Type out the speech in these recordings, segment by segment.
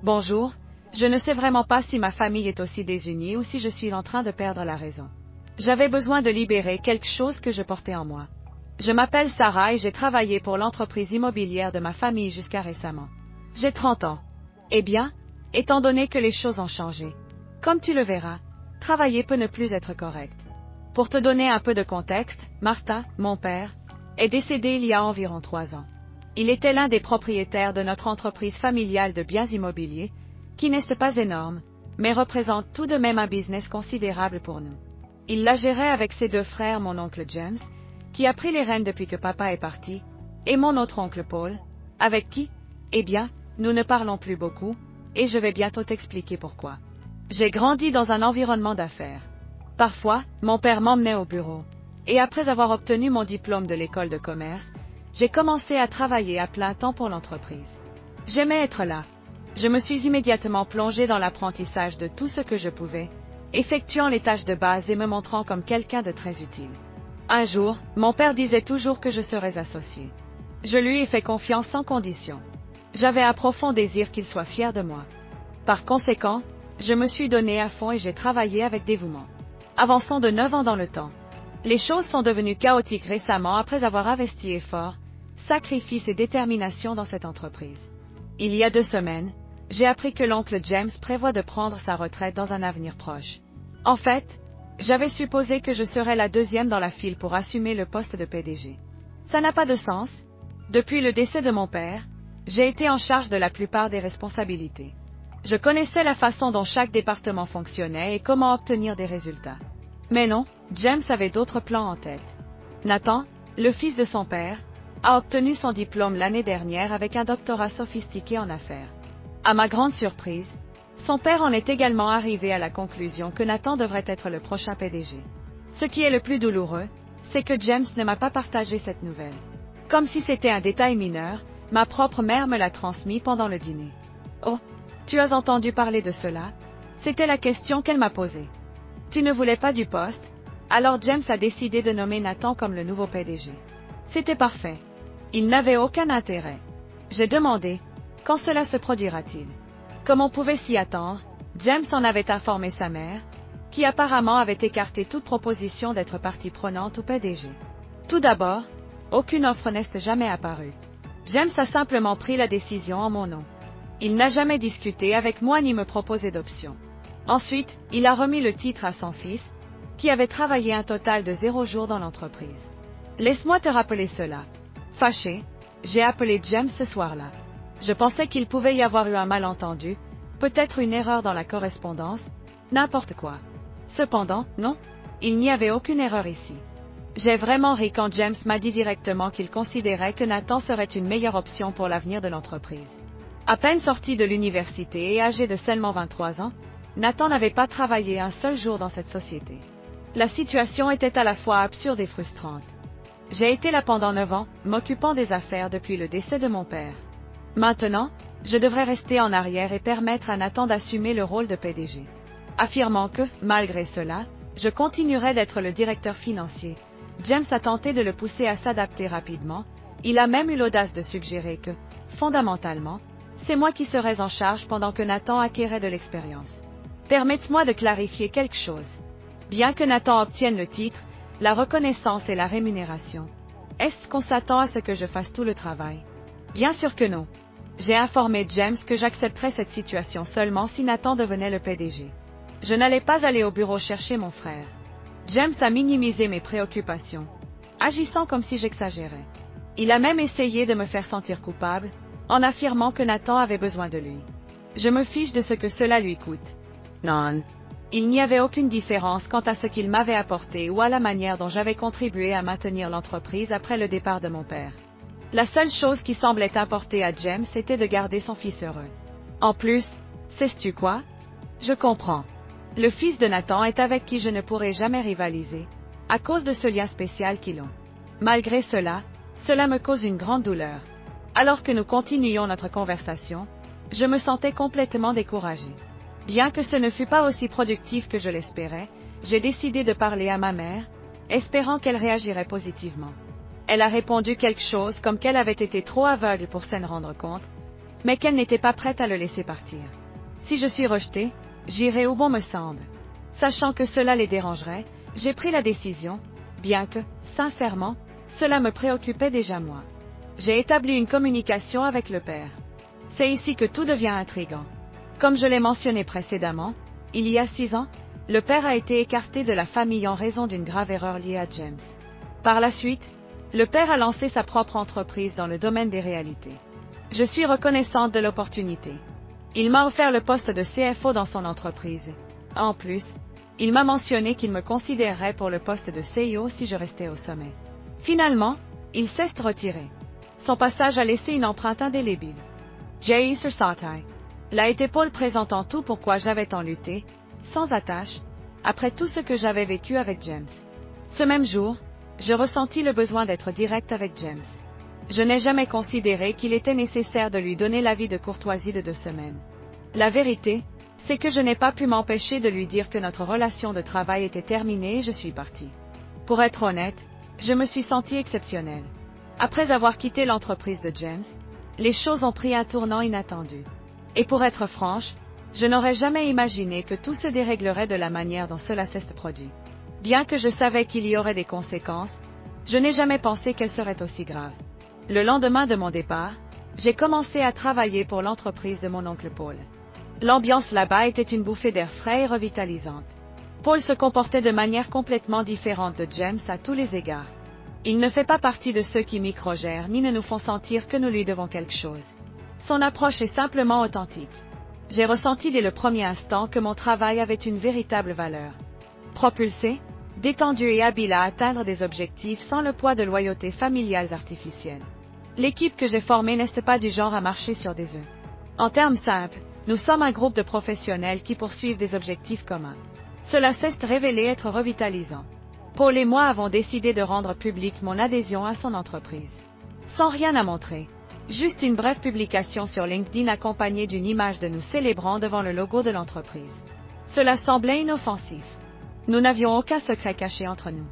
Bonjour, je ne sais vraiment pas si ma famille est aussi désunie ou si je suis en train de perdre la raison. J'avais besoin de libérer quelque chose que je portais en moi. Je m'appelle Sarah et j'ai travaillé pour l'entreprise immobilière de ma famille jusqu'à récemment. J'ai 30 ans. Eh bien, étant donné que les choses ont changé, comme tu le verras, travailler peut ne plus être correct. Pour te donner un peu de contexte, Martha, mon père, est décédé il y a environ 3 ans. Il était l'un des propriétaires de notre entreprise familiale de biens immobiliers, qui n'est pas énorme, mais représente tout de même un business considérable pour nous. Il la gérait avec ses 2 frères, mon oncle James, qui a pris les rênes depuis que papa est parti, et mon autre oncle Paul, avec qui, eh bien, nous ne parlons plus beaucoup, et je vais bientôt t'expliquer pourquoi. J'ai grandi dans un environnement d'affaires. Parfois, mon père m'emmenait au bureau, et après avoir obtenu mon diplôme de l'école de commerce, j'ai commencé à travailler à plein temps pour l'entreprise. J'aimais être là. Je me suis immédiatement plongé dans l'apprentissage de tout ce que je pouvais, effectuant les tâches de base et me montrant comme quelqu'un de très utile. Un jour, mon père disait toujours que je serais associé. Je lui ai fait confiance sans condition. J'avais un profond désir qu'il soit fier de moi. Par conséquent, je me suis donné à fond et j'ai travaillé avec dévouement. Avançons de 9 ans dans le temps. Les choses sont devenues chaotiques récemment après avoir investi effort, sacrifice et détermination dans cette entreprise. Il y a 2 semaines, j'ai appris que l'oncle James prévoit de prendre sa retraite dans un avenir proche. En fait, j'avais supposé que je serais la 2e dans la file pour assumer le poste de PDG. Ça n'a pas de sens. Depuis le décès de mon père, j'ai été en charge de la plupart des responsabilités. Je connaissais la façon dont chaque département fonctionnait et comment obtenir des résultats. Mais non, James avait d'autres plans en tête. Nathan, le fils de son père, a obtenu son diplôme l'année dernière avec un doctorat sophistiqué en affaires. À ma grande surprise, son père en est également arrivé à la conclusion que Nathan devrait être le prochain PDG. Ce qui est le plus douloureux, c'est que James ne m'a pas partagé cette nouvelle. Comme si c'était un détail mineur, ma propre mère me l'a transmis pendant le dîner. Oh, tu as entendu parler de cela? C'était la question qu'elle m'a posée. Tu ne voulais pas du poste? Alors James a décidé de nommer Nathan comme le nouveau PDG. C'était parfait. Il n'avait aucun intérêt. J'ai demandé, quand cela se produira-t-il? Comme on pouvait s'y attendre, James en avait informé sa mère, qui apparemment avait écarté toute proposition d'être partie prenante au PDG. Tout d'abord, aucune offre n'est jamais apparue. James a simplement pris la décision en mon nom. Il n'a jamais discuté avec moi ni me proposé d'option. Ensuite, il a remis le titre à son fils, qui avait travaillé un total de 0 jours dans l'entreprise. Laisse-moi te rappeler cela. Fâché, j'ai appelé James ce soir-là. Je pensais qu'il pouvait y avoir eu un malentendu, peut-être une erreur dans la correspondance, n'importe quoi. Cependant, non, il n'y avait aucune erreur ici. J'ai vraiment ri quand James m'a dit directement qu'il considérait que Nathan serait une meilleure option pour l'avenir de l'entreprise. À peine sorti de l'université et âgé de seulement 23 ans, Nathan n'avait pas travaillé un seul jour dans cette société. La situation était à la fois absurde et frustrante. J'ai été là pendant 9 ans, m'occupant des affaires depuis le décès de mon père. Maintenant, je devrais rester en arrière et permettre à Nathan d'assumer le rôle de PDG. Affirmant que, malgré cela, je continuerai d'être le directeur financier. James a tenté de le pousser à s'adapter rapidement, il a même eu l'audace de suggérer que, fondamentalement, c'est moi qui serais en charge pendant que Nathan acquérait de l'expérience. Permette-moi de clarifier quelque chose. Bien que Nathan obtienne le titre, la reconnaissance et la rémunération, est-ce qu'on s'attend à ce que je fasse tout le travail? Bien sûr que non. J'ai informé James que j'accepterais cette situation seulement si Nathan devenait le PDG. Je n'allais pas aller au bureau chercher mon frère. James a minimisé mes préoccupations, agissant comme si j'exagérais. Il a même essayé de me faire sentir coupable, en affirmant que Nathan avait besoin de lui. Je me fiche de ce que cela lui coûte. Non. Il n'y avait aucune différence quant à ce qu'il m'avait apporté ou à la manière dont j'avais contribué à maintenir l'entreprise après le départ de mon père. La seule chose qui semblait importer à James était de garder son fils heureux. En plus, sais-tu quoi? Je comprends. Le fils de Nathan est avec qui je ne pourrai jamais rivaliser, à cause de ce lien spécial qu'ils ont. Malgré cela, cela me cause une grande douleur. Alors que nous continuions notre conversation, je me sentais complètement découragée. Bien que ce ne fût pas aussi productif que je l'espérais, j'ai décidé de parler à ma mère, espérant qu'elle réagirait positivement. Elle a répondu quelque chose comme qu'elle avait été trop aveugle pour s'en rendre compte, mais qu'elle n'était pas prête à le laisser partir. Si je suis rejetée, j'irai où bon me semble. Sachant que cela les dérangerait, j'ai pris la décision, bien que, sincèrement, cela me préoccupait déjà moi. J'ai établi une communication avec le père. C'est ici que tout devient intriguant. Comme je l'ai mentionné précédemment, il y a 6 ans, le père a été écarté de la famille en raison d'une grave erreur liée à James. Par la suite, le père a lancé sa propre entreprise dans le domaine des réalités. Je suis reconnaissante de l'opportunité. Il m'a offert le poste de CFO dans son entreprise. En plus, il m'a mentionné qu'il me considérerait pour le poste de CEO si je restais au sommet. Finalement, il s'est retiré. Son passage a laissé une empreinte indélébile. Jay Satai l'a été Paul présentant tout pourquoi j'avais tant lutté, sans attache, après tout ce que j'avais vécu avec James. Ce même jour, je ressentis le besoin d'être direct avec James. Je n'ai jamais considéré qu'il était nécessaire de lui donner l'avis de courtoisie de 2 semaines. La vérité, c'est que je n'ai pas pu m'empêcher de lui dire que notre relation de travail était terminée et je suis partie. Pour être honnête, je me suis sentie exceptionnelle. Après avoir quitté l'entreprise de James, les choses ont pris un tournant inattendu. Et pour être franche, je n'aurais jamais imaginé que tout se déréglerait de la manière dont cela s'est produit. Bien que je savais qu'il y aurait des conséquences, je n'ai jamais pensé qu'elles seraient aussi graves. Le lendemain de mon départ, j'ai commencé à travailler pour l'entreprise de mon oncle Paul. L'ambiance là-bas était une bouffée d'air frais et revitalisante. Paul se comportait de manière complètement différente de James à tous les égards. Il ne fait pas partie de ceux qui microgèrent ni ne nous font sentir que nous lui devons quelque chose. Son approche est simplement authentique. J'ai ressenti dès le premier instant que mon travail avait une véritable valeur. Propulsé, détendu et habile à atteindre des objectifs sans le poids de loyautés familiales artificielles. L'équipe que j'ai formée n'est pas du genre à marcher sur des œufs. En termes simples, nous sommes un groupe de professionnels qui poursuivent des objectifs communs. Cela s'est révélé être revitalisant. Paul et moi avons décidé de rendre publique mon adhésion à son entreprise. Sans rien à montrer. Juste une brève publication sur LinkedIn accompagnée d'une image de nous célébrant devant le logo de l'entreprise. Cela semblait inoffensif. Nous n'avions aucun secret caché entre nous.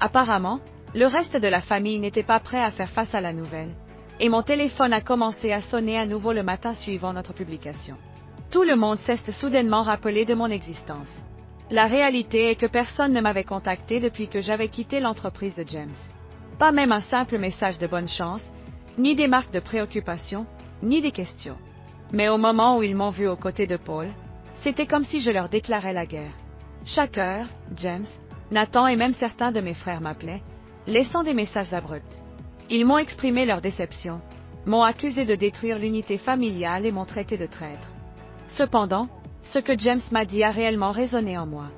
Apparemment, le reste de la famille n'était pas prêt à faire face à la nouvelle, et mon téléphone a commencé à sonner à nouveau le matin suivant notre publication. Tout le monde s'est soudainement rappelé de mon existence. La réalité est que personne ne m'avait contacté depuis que j'avais quitté l'entreprise de James. Pas même un simple message de bonne chance, ni des marques de préoccupation, ni des questions. Mais au moment où ils m'ont vu aux côtés de Paul, c'était comme si je leur déclarais la guerre. Chaque heure, James, Nathan et même certains de mes frères m'appelaient, laissant des messages abrupts. Ils m'ont exprimé leur déception, m'ont accusé de détruire l'unité familiale et m'ont traité de traître. Cependant, ce que James m'a dit a réellement résonné en moi.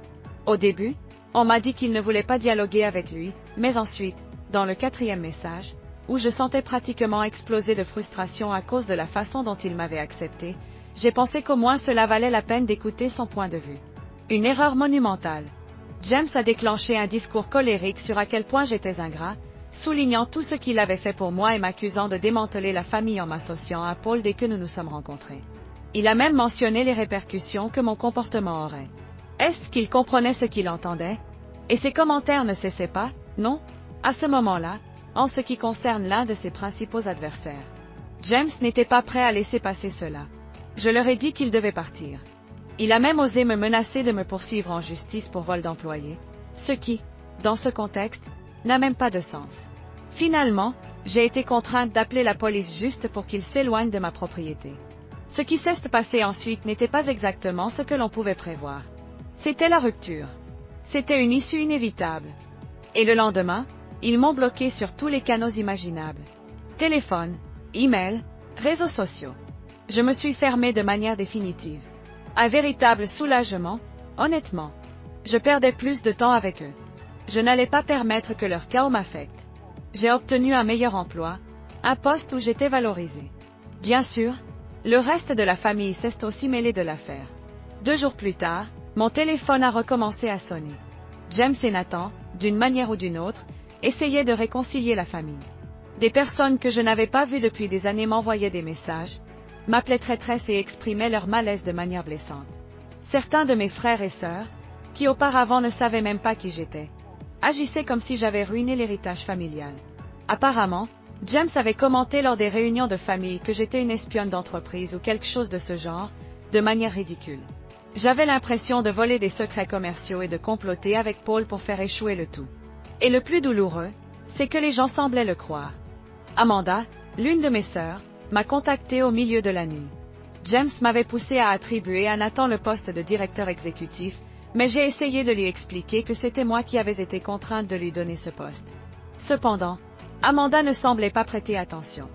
Au début, on m'a dit qu'il ne voulait pas dialoguer avec lui, mais ensuite, dans le 4e message, où je sentais pratiquement exploser de frustration à cause de la façon dont il m'avait accepté, j'ai pensé qu'au moins cela valait la peine d'écouter son point de vue. Une erreur monumentale. James a déclenché un discours colérique sur à quel point j'étais ingrat, soulignant tout ce qu'il avait fait pour moi et m'accusant de démanteler la famille en m'associant à Paul dès que nous nous sommes rencontrés. Il a même mentionné les répercussions que mon comportement aurait. Est-ce qu'il comprenait ce qu'il entendait? Et ses commentaires ne cessaient pas, non? À ce moment-là, en ce qui concerne l'un de ses principaux adversaires. James n'était pas prêt à laisser passer cela. Je leur ai dit qu'il devait partir. Il a même osé me menacer de me poursuivre en justice pour vol d'employé, ce qui, dans ce contexte, n'a même pas de sens. Finalement, j'ai été contrainte d'appeler la police juste pour qu'il s'éloigne de ma propriété. Ce qui s'est passé ensuite n'était pas exactement ce que l'on pouvait prévoir. C'était la rupture. C'était une issue inévitable. Et le lendemain, ils m'ont bloqué sur tous les canaux imaginables. Téléphone, email, réseaux sociaux. Je me suis fermée de manière définitive. Un véritable soulagement, honnêtement. Je perdais plus de temps avec eux. Je n'allais pas permettre que leur chaos m'affecte. J'ai obtenu un meilleur emploi, un poste où j'étais valorisée. Bien sûr, le reste de la famille s'est aussi mêlé de l'affaire. 2 jours plus tard, mon téléphone a recommencé à sonner. James et Nathan, d'une manière ou d'une autre, essayaient de réconcilier la famille. Des personnes que je n'avais pas vues depuis des années m'envoyaient des messages, m'appelaient traîtresse et exprimaient leur malaise de manière blessante. Certains de mes frères et sœurs, qui auparavant ne savaient même pas qui j'étais, agissaient comme si j'avais ruiné l'héritage familial. Apparemment, James avait commenté lors des réunions de famille que j'étais une espionne d'entreprise ou quelque chose de ce genre, de manière ridicule. J'avais l'impression de voler des secrets commerciaux et de comploter avec Paul pour faire échouer le tout. Et le plus douloureux, c'est que les gens semblaient le croire. Amanda, l'une de mes sœurs, m'a contacté au milieu de la nuit. James m'avait poussé à attribuer à Nathan le poste de directeur exécutif, mais j'ai essayé de lui expliquer que c'était moi qui avais été contrainte de lui donner ce poste. Cependant, Amanda ne semblait pas prêter attention.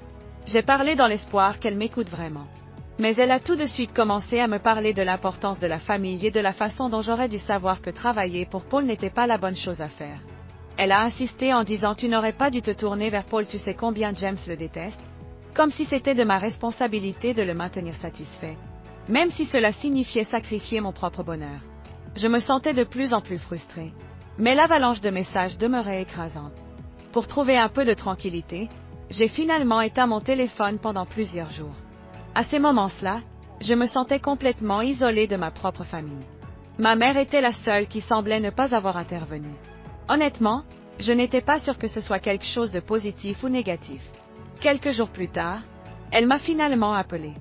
J'ai parlé dans l'espoir qu'elle m'écoute vraiment. Mais elle a tout de suite commencé à me parler de l'importance de la famille et de la façon dont j'aurais dû savoir que travailler pour Paul n'était pas la bonne chose à faire. Elle a insisté en disant « Tu n'aurais pas dû te tourner vers Paul, tu sais combien James le déteste ?» Comme si c'était de ma responsabilité de le maintenir satisfait, même si cela signifiait sacrifier mon propre bonheur. Je me sentais de plus en plus frustrée. Mais l'avalanche de messages demeurait écrasante. Pour trouver un peu de tranquillité, j'ai finalement éteint mon téléphone pendant plusieurs jours. À ces moments-là, je me sentais complètement isolée de ma propre famille. Ma mère était la seule qui semblait ne pas avoir intervenu. Honnêtement, je n'étais pas sûre que ce soit quelque chose de positif ou négatif. Quelques jours plus tard, elle m'a finalement appelé.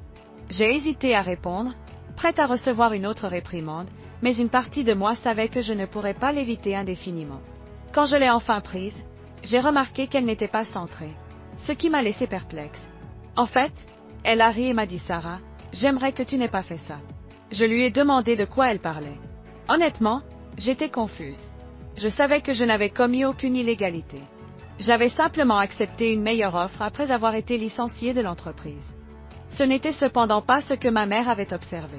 J'ai hésité à répondre, prête à recevoir une autre réprimande, mais une partie de moi savait que je ne pourrais pas l'éviter indéfiniment. Quand je l'ai enfin prise, j'ai remarqué qu'elle n'était pas centrée, ce qui m'a laissé perplexe. En fait, elle a ri et m'a dit « Sarah, j'aimerais que tu n'aies pas fait ça ». Je lui ai demandé de quoi elle parlait. Honnêtement, j'étais confuse. Je savais que je n'avais commis aucune illégalité. J'avais simplement accepté une meilleure offre après avoir été licenciée de l'entreprise. Ce n'était cependant pas ce que ma mère avait observé.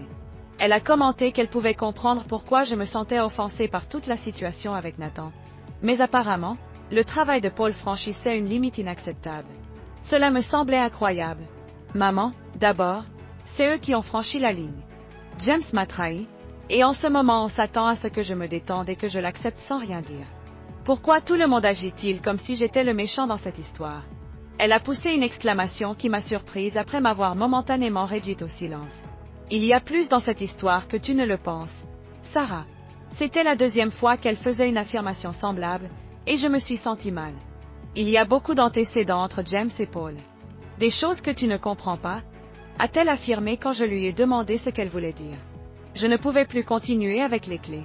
Elle a commenté qu'elle pouvait comprendre pourquoi je me sentais offensée par toute la situation avec Nathan. Mais apparemment, le travail de Paul franchissait une limite inacceptable. Cela me semblait incroyable. Maman, d'abord, c'est eux qui ont franchi la ligne. James m'a trahi, et en ce moment on s'attend à ce que je me détende et que je l'accepte sans rien dire. Pourquoi tout le monde agit-il comme si j'étais le méchant dans cette histoire? Elle a poussé une exclamation qui m'a surprise après m'avoir momentanément réduite au silence. Il y a plus dans cette histoire que tu ne le penses, Sarah. C'était la deuxième fois qu'elle faisait une affirmation semblable, et je me suis sentie mal. Il y a beaucoup d'antécédents entre James et Paul. Des choses que tu ne comprends pas, a-t-elle affirmé quand je lui ai demandé ce qu'elle voulait dire. Je ne pouvais plus continuer avec les clés.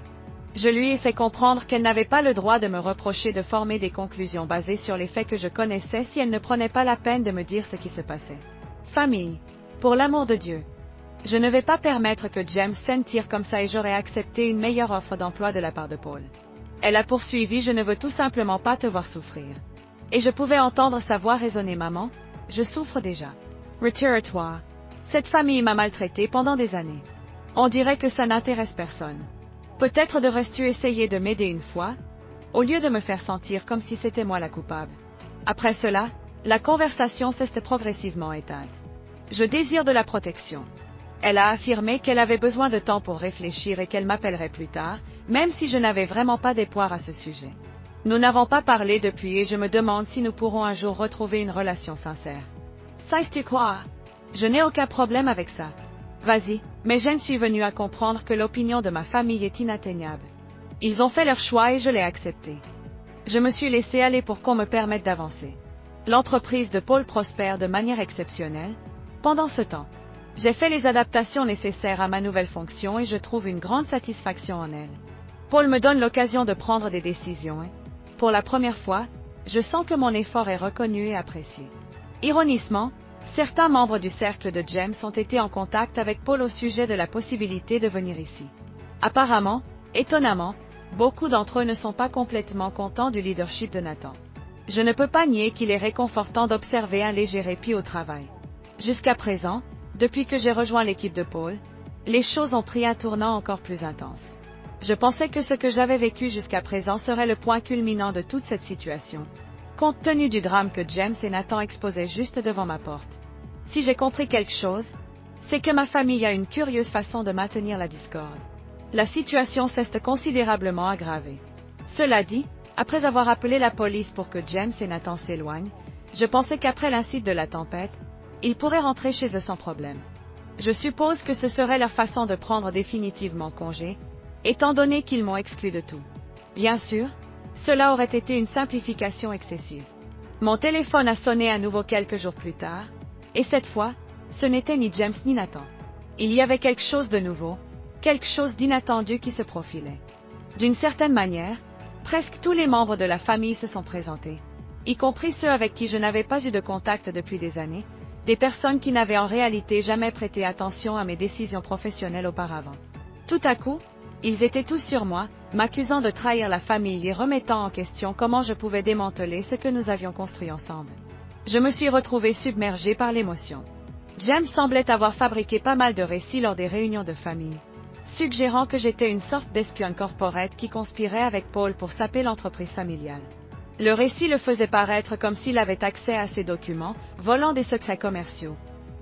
Je lui ai fait comprendre qu'elle n'avait pas le droit de me reprocher de former des conclusions basées sur les faits que je connaissais si elle ne prenait pas la peine de me dire ce qui se passait. Famille. Pour l'amour de Dieu. Je ne vais pas permettre que James s'en tire comme ça et j'aurais accepté une meilleure offre d'emploi de la part de Paul. Elle a poursuivi « Je ne veux tout simplement pas te voir souffrir. » Et je pouvais entendre sa voix résonner « Maman, je souffre déjà. Retire-toi. Cette famille m'a maltraitée pendant des années. On dirait que ça n'intéresse personne. Peut-être devrais-tu essayer de m'aider une fois, au lieu de me faire sentir comme si c'était moi la coupable. » Après cela, la conversation s'est progressivement éteinte. Je désire de la protection. Elle a affirmé qu'elle avait besoin de temps pour réfléchir et qu'elle m'appellerait plus tard, même si je n'avais vraiment pas d'espoir à ce sujet. Nous n'avons pas parlé depuis et je me demande si nous pourrons un jour retrouver une relation sincère. Sais-tu quoi? Je n'ai aucun problème avec ça. Vas-y, mais je suis venue à comprendre que l'opinion de ma famille est inatteignable. Ils ont fait leur choix et je l'ai accepté. Je me suis laissé aller pour qu'on me permette d'avancer. L'entreprise de Paul prospère de manière exceptionnelle. Pendant ce temps, j'ai fait les adaptations nécessaires à ma nouvelle fonction et je trouve une grande satisfaction en elle. Paul me donne l'occasion de prendre des décisions et, pour la première fois, je sens que mon effort est reconnu et apprécié. Ironisement, certains membres du cercle de James ont été en contact avec Paul au sujet de la possibilité de venir ici. Apparemment, étonnamment, beaucoup d'entre eux ne sont pas complètement contents du leadership de Nathan. Je ne peux pas nier qu'il est réconfortant d'observer un léger répit au travail. Jusqu'à présent, depuis que j'ai rejoint l'équipe de Paul, les choses ont pris un tournant encore plus intense. Je pensais que ce que j'avais vécu jusqu'à présent serait le point culminant de toute cette situation, compte tenu du drame que James et Nathan exposaient juste devant ma porte. Si j'ai compris quelque chose, c'est que ma famille a une curieuse façon de maintenir la discorde. La situation s'est considérablement aggravée. Cela dit, après avoir appelé la police pour que James et Nathan s'éloignent, je pensais qu'après l'incident de la tempête, ils pourraient rentrer chez eux sans problème. Je suppose que ce serait leur façon de prendre définitivement congé, étant donné qu'ils m'ont exclu de tout. Bien sûr, cela aurait été une simplification excessive. Mon téléphone a sonné à nouveau quelques jours plus tard, et cette fois, ce n'était ni James ni Nathan. Il y avait quelque chose de nouveau, quelque chose d'inattendu qui se profilait. D'une certaine manière, presque tous les membres de la famille se sont présentés, y compris ceux avec qui je n'avais pas eu de contact depuis des années, des personnes qui n'avaient en réalité jamais prêté attention à mes décisions professionnelles auparavant. Tout à coup, ils étaient tous sur moi, m'accusant de trahir la famille et remettant en question comment je pouvais démanteler ce que nous avions construit ensemble. Je me suis retrouvée submergée par l'émotion. James semblait avoir fabriqué pas mal de récits lors des réunions de famille, suggérant que j'étais une sorte d'espionne corporate qui conspirait avec Paul pour saper l'entreprise familiale. Le récit le faisait paraître comme s'il avait accès à ses documents, volant des secrets commerciaux,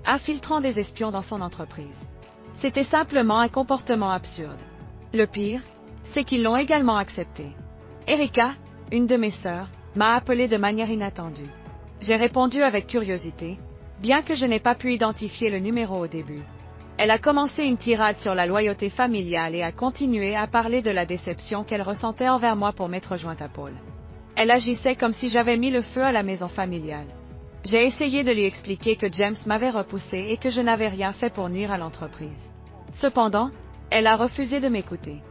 infiltrant des espions dans son entreprise. C'était simplement un comportement absurde. Le pire, c'est qu'ils l'ont également accepté. Erika, une de mes sœurs, m'a appelé de manière inattendue. J'ai répondu avec curiosité, bien que je n'ai pas pu identifier le numéro au début. Elle a commencé une tirade sur la loyauté familiale et a continué à parler de la déception qu'elle ressentait envers moi pour m'être jointe à Paul. Elle agissait comme si j'avais mis le feu à la maison familiale. J'ai essayé de lui expliquer que James m'avait repoussé et que je n'avais rien fait pour nuire à l'entreprise. Cependant, elle a refusé de m'écouter.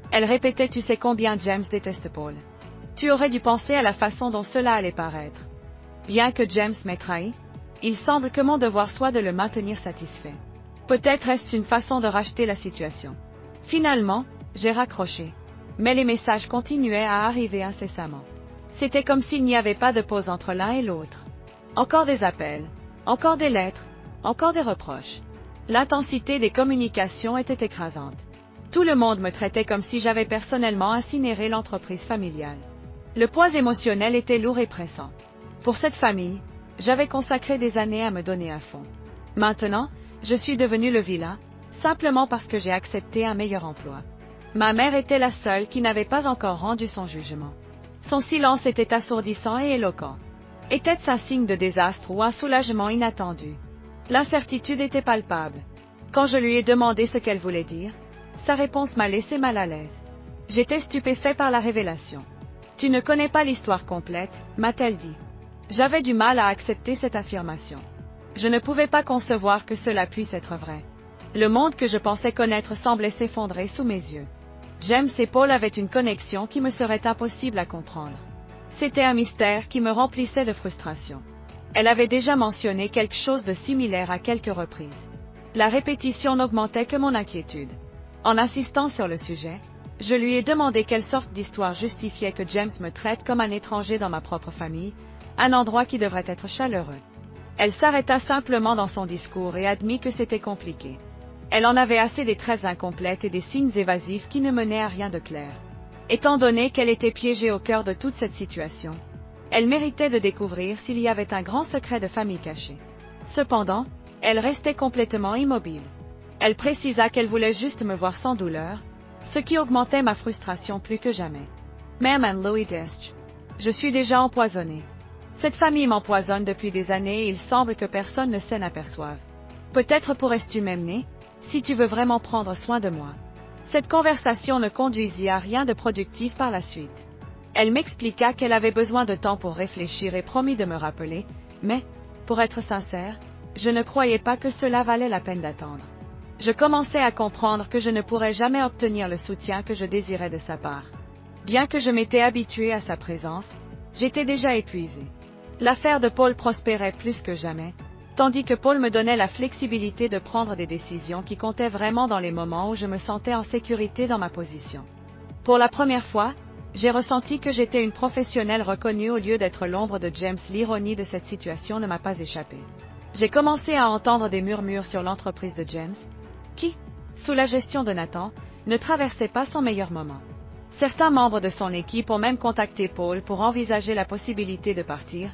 Elle répétait: tu sais combien James déteste Paul. Tu aurais dû penser à la façon dont cela allait paraître. Bien que James m'ait trahi, il semble que mon devoir soit de le maintenir satisfait. Peut-être est-ce une façon de racheter la situation. Finalement, j'ai raccroché. Mais les messages continuaient à arriver incessamment. C'était comme s'il n'y avait pas de pause entre l'un et l'autre. Encore des appels, encore des lettres, encore des reproches. L'intensité des communications était écrasante. Tout le monde me traitait comme si j'avais personnellement incinéré l'entreprise familiale. Le poids émotionnel était lourd et pressant. Pour cette famille, j'avais consacré des années à me donner à fond. Maintenant, je suis devenu le vilain, simplement parce que j'ai accepté un meilleur emploi. Ma mère était la seule qui n'avait pas encore rendu son jugement. Son silence était assourdissant et éloquent. Était-ce un signe de désastre ou un soulagement inattendu? L'incertitude était palpable. Quand je lui ai demandé ce qu'elle voulait dire, sa réponse m'a laissé mal à l'aise. J'étais stupéfait par la révélation. Tu ne connais pas l'histoire complète, m'a-t-elle dit. J'avais du mal à accepter cette affirmation. Je ne pouvais pas concevoir que cela puisse être vrai. Le monde que je pensais connaître semblait s'effondrer sous mes yeux. James et Paul avaient une connexion qui me serait impossible à comprendre. C'était un mystère qui me remplissait de frustration. Elle avait déjà mentionné quelque chose de similaire à quelques reprises. La répétition n'augmentait que mon inquiétude. En insistant sur le sujet, je lui ai demandé quelle sorte d'histoire justifiait que James me traite comme un étranger dans ma propre famille, un endroit qui devrait être chaleureux. Elle s'arrêta simplement dans son discours et admit que c'était compliqué. Elle en avait assez des traits incomplètes et des signes évasifs qui ne menaient à rien de clair. Étant donné qu'elle était piégée au cœur de toute cette situation, elle méritait de découvrir s'il y avait un grand secret de famille caché. Cependant, elle restait complètement immobile. Elle précisa qu'elle voulait juste me voir sans douleur, ce qui augmentait ma frustration plus que jamais. Maman Louis Desch. Je suis déjà empoisonnée. Cette famille m'empoisonne depuis des années et il semble que personne ne s'en aperçoive. Peut-être pourrais-tu m'aimer, si tu veux vraiment prendre soin de moi. Cette conversation ne conduisit à rien de productif par la suite. Elle m'expliqua qu'elle avait besoin de temps pour réfléchir et promit de me rappeler, mais, pour être sincère, je ne croyais pas que cela valait la peine d'attendre. Je commençais à comprendre que je ne pourrais jamais obtenir le soutien que je désirais de sa part. Bien que je m'étais habituée à sa présence, j'étais déjà épuisée. L'affaire de Paul prospérait plus que jamais, tandis que Paul me donnait la flexibilité de prendre des décisions qui comptaient vraiment dans les moments où je me sentais en sécurité dans ma position. Pour la première fois, j'ai ressenti que j'étais une professionnelle reconnue au lieu d'être l'ombre de James. L'ironie de cette situation ne m'a pas échappé. J'ai commencé à entendre des murmures sur l'entreprise de James, qui, sous la gestion de Nathan, ne traversait pas son meilleur moment. Certains membres de son équipe ont même contacté Paul pour envisager la possibilité de partir,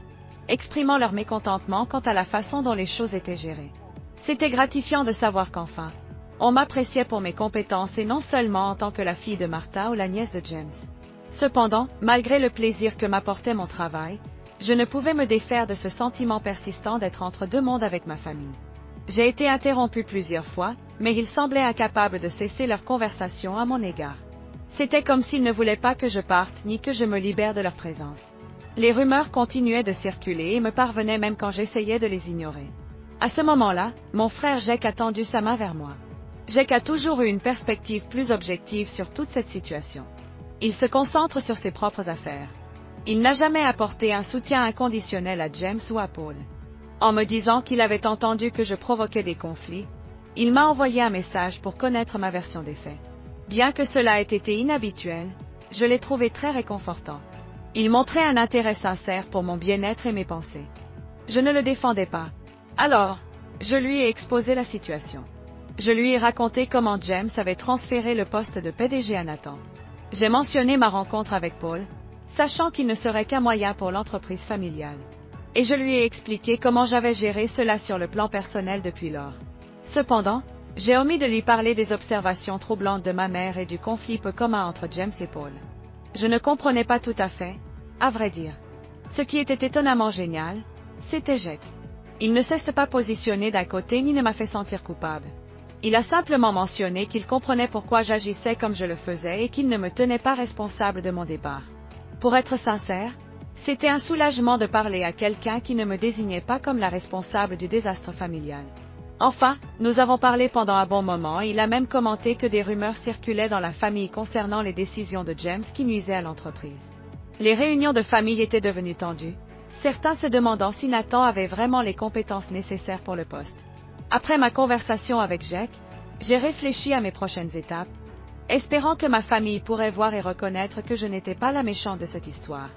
exprimant leur mécontentement quant à la façon dont les choses étaient gérées. C'était gratifiant de savoir qu'enfin, on m'appréciait pour mes compétences et non seulement en tant que la fille de Martha ou la nièce de James. Cependant, malgré le plaisir que m'apportait mon travail, je ne pouvais me défaire de ce sentiment persistant d'être entre deux mondes avec ma famille. J'ai été interrompue plusieurs fois, mais ils semblaient incapables de cesser leur conversation à mon égard. C'était comme s'ils ne voulaient pas que je parte ni que je me libère de leur présence. Les rumeurs continuaient de circuler et me parvenaient même quand j'essayais de les ignorer. À ce moment-là, mon frère Jake a tendu sa main vers moi. Jake a toujours eu une perspective plus objective sur toute cette situation. Il se concentre sur ses propres affaires. Il n'a jamais apporté un soutien inconditionnel à James ou à Paul. En me disant qu'il avait entendu que je provoquais des conflits, il m'a envoyé un message pour connaître ma version des faits. Bien que cela ait été inhabituel, je l'ai trouvé très réconfortant. Il montrait un intérêt sincère pour mon bien-être et mes pensées. Je ne le défendais pas. Alors, je lui ai exposé la situation. Je lui ai raconté comment James avait transféré le poste de PDG à Nathan. J'ai mentionné ma rencontre avec Paul, sachant qu'il ne serait qu'un moyen pour l'entreprise familiale. Et je lui ai expliqué comment j'avais géré cela sur le plan personnel depuis lors. Cependant, j'ai omis de lui parler des observations troublantes de ma mère et du conflit peu commun entre James et Paul. Je ne comprenais pas tout à fait, à vrai dire. Ce qui était étonnamment génial, c'était Jake. Il ne s'est pas positionné d'un côté ni ne m'a fait sentir coupable. Il a simplement mentionné qu'il comprenait pourquoi j'agissais comme je le faisais et qu'il ne me tenait pas responsable de mon départ. Pour être sincère, c'était un soulagement de parler à quelqu'un qui ne me désignait pas comme la responsable du désastre familial. Enfin, nous avons parlé pendant un bon moment et il a même commenté que des rumeurs circulaient dans la famille concernant les décisions de James qui nuisaient à l'entreprise. Les réunions de famille étaient devenues tendues, certains se demandant si Nathan avait vraiment les compétences nécessaires pour le poste. Après ma conversation avec Jake, j'ai réfléchi à mes prochaines étapes, espérant que ma famille pourrait voir et reconnaître que je n'étais pas la méchante de cette histoire.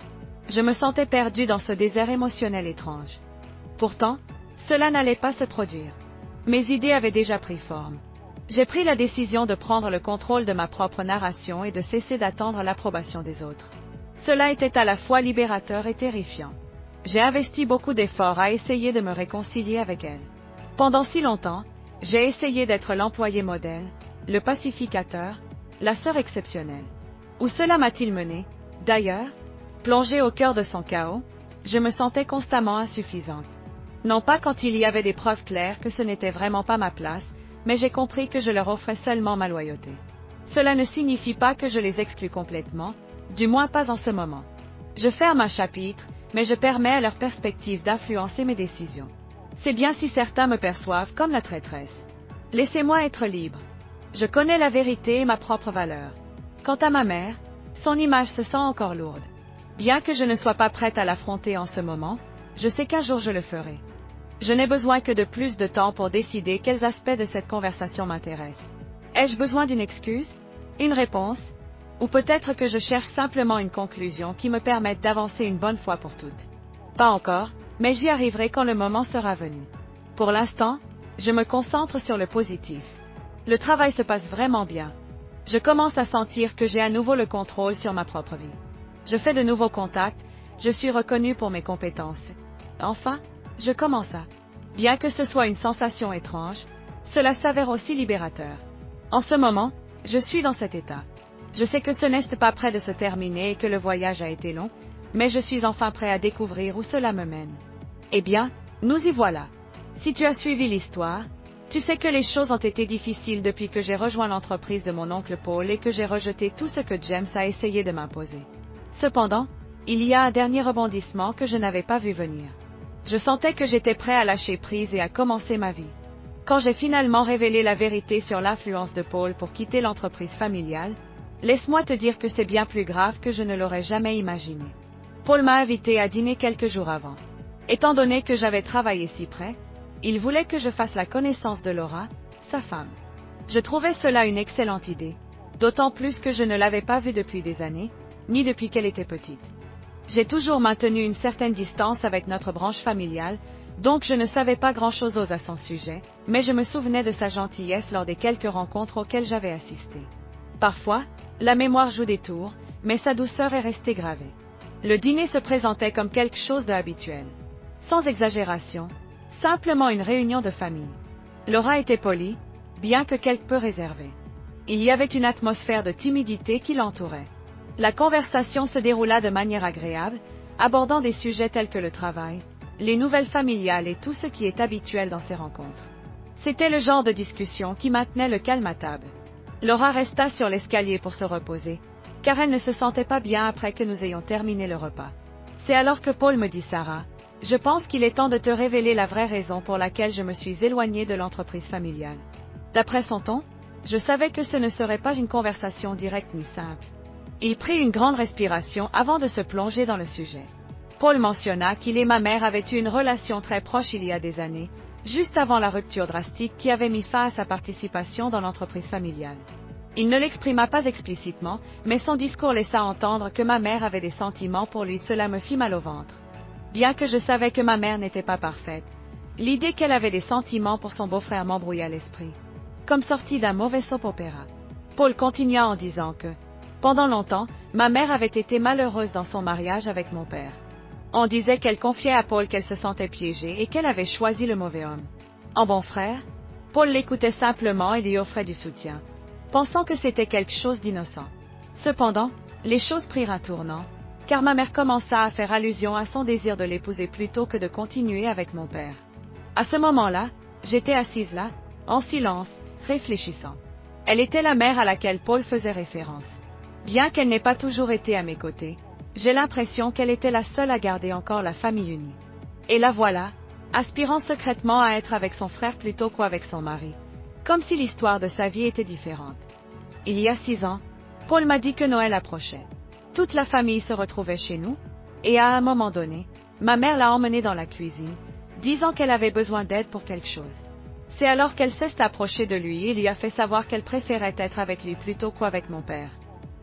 Je me sentais perdue dans ce désert émotionnel étrange. Pourtant, cela n'allait pas se produire. Mes idées avaient déjà pris forme. J'ai pris la décision de prendre le contrôle de ma propre narration et de cesser d'attendre l'approbation des autres. Cela était à la fois libérateur et terrifiant. J'ai investi beaucoup d'efforts à essayer de me réconcilier avec elle. Pendant si longtemps, j'ai essayé d'être l'employé modèle, le pacificateur, la sœur exceptionnelle. Où cela m'a-t-il mené, d'ailleurs? Plongée au cœur de son chaos, je me sentais constamment insuffisante. Non pas quand il y avait des preuves claires que ce n'était vraiment pas ma place, mais j'ai compris que je leur offrais seulement ma loyauté. Cela ne signifie pas que je les exclus complètement, du moins pas en ce moment. Je ferme un chapitre, mais je permets à leur perspective d'influencer mes décisions. C'est bien si certains me perçoivent comme la traîtresse. Laissez-moi être libre. Je connais la vérité et ma propre valeur. Quant à ma mère, son image se sent encore lourde. Bien que je ne sois pas prête à l'affronter en ce moment, je sais qu'un jour je le ferai. Je n'ai besoin que de plus de temps pour décider quels aspects de cette conversation m'intéressent. Ai-je besoin d'une excuse? Une réponse? Ou peut-être que je cherche simplement une conclusion qui me permette d'avancer une bonne fois pour toutes. Pas encore, mais j'y arriverai quand le moment sera venu. Pour l'instant, je me concentre sur le positif. Le travail se passe vraiment bien. Je commence à sentir que j'ai à nouveau le contrôle sur ma propre vie. Je fais de nouveaux contacts, je suis reconnue pour mes compétences. Enfin, je commence à. Bien que ce soit une sensation étrange, cela s'avère aussi libérateur. En ce moment, je suis dans cet état. Je sais que ce n'est pas près de se terminer et que le voyage a été long, mais je suis enfin prêt à découvrir où cela me mène. Eh bien, nous y voilà. Si tu as suivi l'histoire, tu sais que les choses ont été difficiles depuis que j'ai rejoint l'entreprise de mon oncle Paul et que j'ai rejeté tout ce que James a essayé de m'imposer. Cependant, il y a un dernier rebondissement que je n'avais pas vu venir. Je sentais que j'étais prêt à lâcher prise et à commencer ma vie. Quand j'ai finalement révélé la vérité sur l'influence de Paul pour quitter l'entreprise familiale, laisse-moi te dire que c'est bien plus grave que je ne l'aurais jamais imaginé. Paul m'a invité à dîner quelques jours avant. Étant donné que j'avais travaillé si près, il voulait que je fasse la connaissance de Laura, sa femme. Je trouvais cela une excellente idée, d'autant plus que je ne l'avais pas vue depuis des années, ni depuis qu'elle était petite. J'ai toujours maintenu une certaine distance avec notre branche familiale, donc je ne savais pas grand-chose à son sujet, mais je me souvenais de sa gentillesse lors des quelques rencontres auxquelles j'avais assisté. Parfois, la mémoire joue des tours, mais sa douceur est restée gravée. Le dîner se présentait comme quelque chose d'habituel. Sans exagération, simplement une réunion de famille. Laura était polie, bien que quelque peu réservée. Il y avait une atmosphère de timidité qui l'entourait. La conversation se déroula de manière agréable, abordant des sujets tels que le travail, les nouvelles familiales et tout ce qui est habituel dans ces rencontres. C'était le genre de discussion qui maintenait le calme à table. Laura resta sur l'escalier pour se reposer, car elle ne se sentait pas bien après que nous ayons terminé le repas. C'est alors que Paul me dit Sarah, je pense qu'il est temps de te révéler la vraie raison pour laquelle je me suis éloignée de l'entreprise familiale. D'après son ton, je savais que ce ne serait pas une conversation directe ni simple. Il prit une grande respiration avant de se plonger dans le sujet. Paul mentionna qu'il et ma mère avaient eu une relation très proche il y a des années, juste avant la rupture drastique qui avait mis fin à sa participation dans l'entreprise familiale. Il ne l'exprima pas explicitement, mais son discours laissa entendre que ma mère avait des sentiments pour lui. Cela me fit mal au ventre. Bien que je savais que ma mère n'était pas parfaite, l'idée qu'elle avait des sentiments pour son beau-frère m'embrouilla l'esprit. Comme sorti d'un mauvais soap opéra. Paul continua en disant que, pendant longtemps, ma mère avait été malheureuse dans son mariage avec mon père. On disait qu'elle confiait à Paul qu'elle se sentait piégée et qu'elle avait choisi le mauvais homme. En bon frère, Paul l'écoutait simplement et lui offrait du soutien, pensant que c'était quelque chose d'innocent. Cependant, les choses prirent un tournant, car ma mère commença à faire allusion à son désir de l'épouser plutôt que de continuer avec mon père. À ce moment-là, j'étais assise là, en silence, réfléchissant. Elle était la mère à laquelle Paul faisait référence. Bien qu'elle n'ait pas toujours été à mes côtés, j'ai l'impression qu'elle était la seule à garder encore la famille unie. Et la voilà, aspirant secrètement à être avec son frère plutôt qu'avec son mari, comme si l'histoire de sa vie était différente. Il y a 6 ans, Paul m'a dit que Noël approchait. Toute la famille se retrouvait chez nous, et à un moment donné, ma mère l'a emmenée dans la cuisine, disant qu'elle avait besoin d'aide pour quelque chose. C'est alors qu'elle s'est approchée de lui et lui a fait savoir qu'elle préférait être avec lui plutôt qu'avec mon père.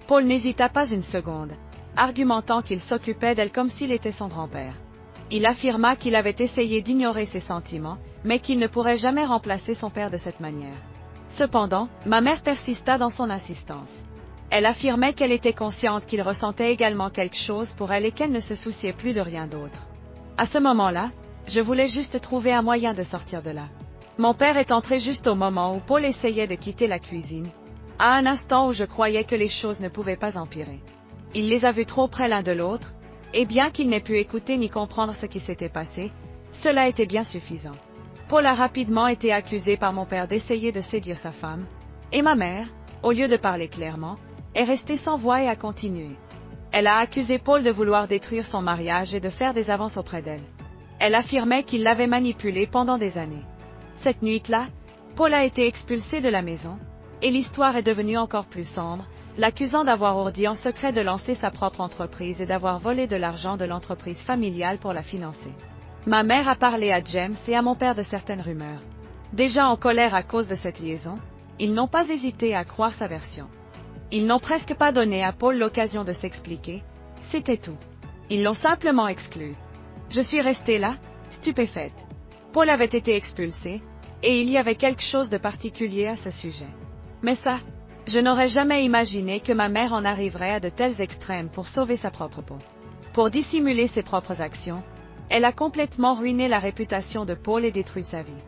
Paul n'hésita pas une seconde, argumentant qu'il s'occupait d'elle comme s'il était son grand-père. Il affirma qu'il avait essayé d'ignorer ses sentiments, mais qu'il ne pourrait jamais remplacer son père de cette manière. Cependant, ma mère persista dans son insistance. Elle affirmait qu'elle était consciente qu'il ressentait également quelque chose pour elle et qu'elle ne se souciait plus de rien d'autre. À ce moment-là, je voulais juste trouver un moyen de sortir de là. Mon père est entré juste au moment où Paul essayait de quitter la cuisine, à un instant où je croyais que les choses ne pouvaient pas empirer. Il les a vus trop près l'un de l'autre, et bien qu'il n'ait pu écouter ni comprendre ce qui s'était passé, cela était bien suffisant. Paul a rapidement été accusé par mon père d'essayer de séduire sa femme, et ma mère, au lieu de parler clairement, est restée sans voix et a continué. Elle a accusé Paul de vouloir détruire son mariage et de faire des avances auprès d'elle. Elle affirmait qu'il l'avait manipulée pendant des années. Cette nuit-là, Paul a été expulsé de la maison, et l'histoire est devenue encore plus sombre, l'accusant d'avoir ourdi en secret de lancer sa propre entreprise et d'avoir volé de l'argent de l'entreprise familiale pour la financer. Ma mère a parlé à James et à mon père de certaines rumeurs. Déjà en colère à cause de cette liaison, ils n'ont pas hésité à croire sa version. Ils n'ont presque pas donné à Paul l'occasion de s'expliquer, c'était tout. Ils l'ont simplement exclu. Je suis restée là, stupéfaite. Paul avait été expulsé, et il y avait quelque chose de particulier à ce sujet. Mais ça, je n'aurais jamais imaginé que ma mère en arriverait à de tels extrêmes pour sauver sa propre peau. Pour dissimuler ses propres actions, elle a complètement ruiné la réputation de Paul et détruit sa vie.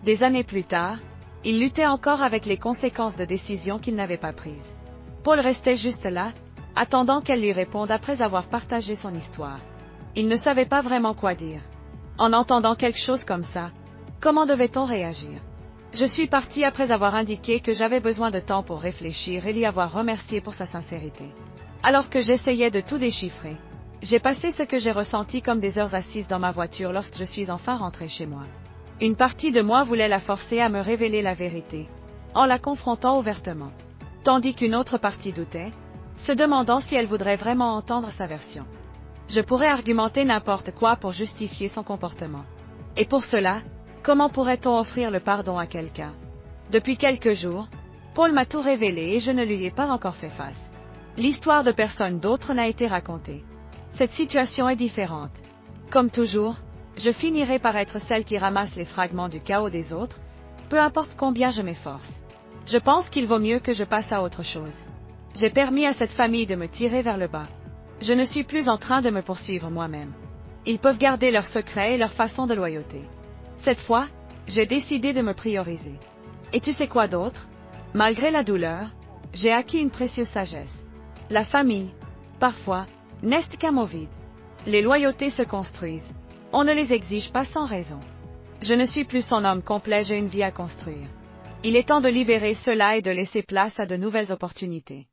Des années plus tard, il luttait encore avec les conséquences de décisions qu'il n'avait pas prises. Paul restait juste là, attendant qu'elle lui réponde après avoir partagé son histoire. Il ne savait pas vraiment quoi dire. En entendant quelque chose comme ça, comment devait-on réagir? Je suis partie après avoir indiqué que j'avais besoin de temps pour réfléchir et l'y avoir remercié pour sa sincérité. Alors que j'essayais de tout déchiffrer, j'ai passé ce que j'ai ressenti comme des heures assises dans ma voiture lorsque je suis enfin rentrée chez moi. Une partie de moi voulait la forcer à me révéler la vérité, en la confrontant ouvertement. Tandis qu'une autre partie doutait, se demandant si elle voudrait vraiment entendre sa version. Je pourrais argumenter n'importe quoi pour justifier son comportement. Et pour cela, comment pourrait-on offrir le pardon à quelqu'un? Depuis quelques jours, Paul m'a tout révélé et je ne lui ai pas encore fait face. L'histoire de personne d'autre n'a été racontée. Cette situation est différente. Comme toujours, je finirai par être celle qui ramasse les fragments du chaos des autres, peu importe combien je m'efforce. Je pense qu'il vaut mieux que je passe à autre chose. J'ai permis à cette famille de me tirer vers le bas. Je ne suis plus en train de me poursuivre moi-même. Ils peuvent garder leurs secrets et leur façon de loyauté. Cette fois, j'ai décidé de me prioriser. Et tu sais quoi d'autre? Malgré la douleur, j'ai acquis une précieuse sagesse. La famille, parfois, n'est qu'un mot vide. Les loyautés se construisent. On ne les exige pas sans raison. Je ne suis plus son homme complet, j'ai une vie à construire. Il est temps de libérer cela et de laisser place à de nouvelles opportunités.